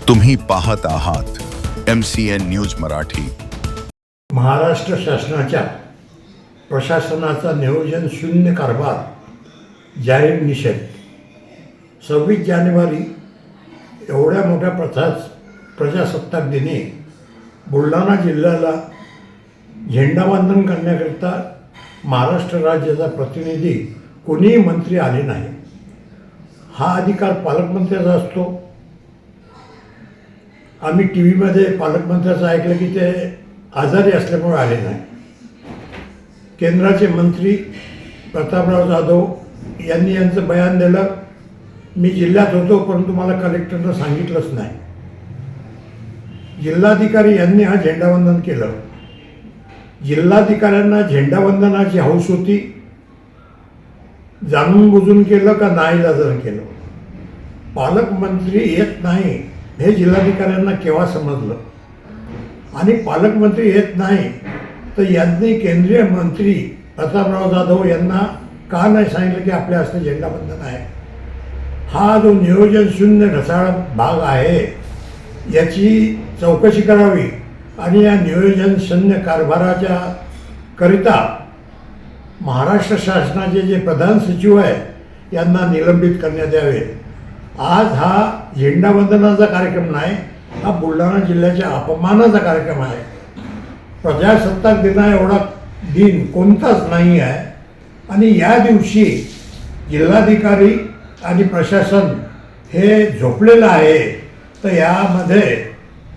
तुम्ही पाहत आहात MCN न्यूज मराठी। महाराष्ट्र शासनाच्या प्रशासनाचा नियोजन शून्य कारभार जाहीर निषेध। 26 जानेवारी एवढ्या मोठ्या प्रजासत्ताक दिनी बुलढाणा जिल्ह्याला झेंडावंदन करण्याकरिता महाराष्ट्र राज्याचा प्रतिनिधी कोणीही मंत्री आले नाही। हा अधिकार पालकमंत्र्याचा असतो। आम्ही टी व्हीमध्ये पालकमंत्र्याचं ऐकलं की ते आजारी असल्यामुळे आले नाही। केंद्राचे मंत्री प्रतापराव जाधव यांनी यांचं बयान दिलं, मी जिल्ह्यात होतो परंतु मला कलेक्टरनं सांगितलंच नाही। जिल्हाधिकारी यांनी हा झेंडावंदन केलं। जिल्हाधिकाऱ्यांना झेंडावंदनाची हौस होती, जाणून बुजून केलं का नाईलाजानं केलं। पालकमंत्री येत नाही हे जिल्हाधिकाऱ्यांना केव्हा समजलं, आणि पालकमंत्री येत नाही तर यांनी केंद्रीय मंत्री प्रतापराव जाधव यांना का नाही सांगितलं की आपल्या हस्ते झेंडावंदन आहे। हा जो नियोजन शून्य ढसाळ भाग आहे याची चौकशी करावी आणि या नियोजन शून्य कारभाराच्या करिता महाराष्ट्र शासनाचे जे प्रधान सचिव आहे यांना निलंबित करण्यात यावे। आज हा झेंडावंदनाचा कार्यक्रम नाही, हा बुलढाणा जिल्ह्याच्या अपमानाचा कार्यक्रम आहे। प्रजासत्ताक दिना एवढा दिन कोणताच नाही आहे, आणि या दिवशी जिल्हाधिकारी आणि प्रशासन हे झोपलेलं आहे। तर यामध्ये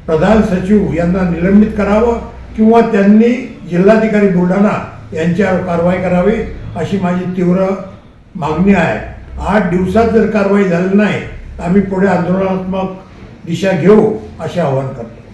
प्रधान सचिव यांना निलंबित करावं किंवा त्यांनी जिल्हाधिकारी बुलढाणा यांच्यावर कारवाई करावी अशी माझी तीव्र मागणी आहे। 8 दिवसात जर कारवाई झाली नाही आम्ही पुढे आंदोलनात्मक दिशा घेऊ असे आवाहन करतो।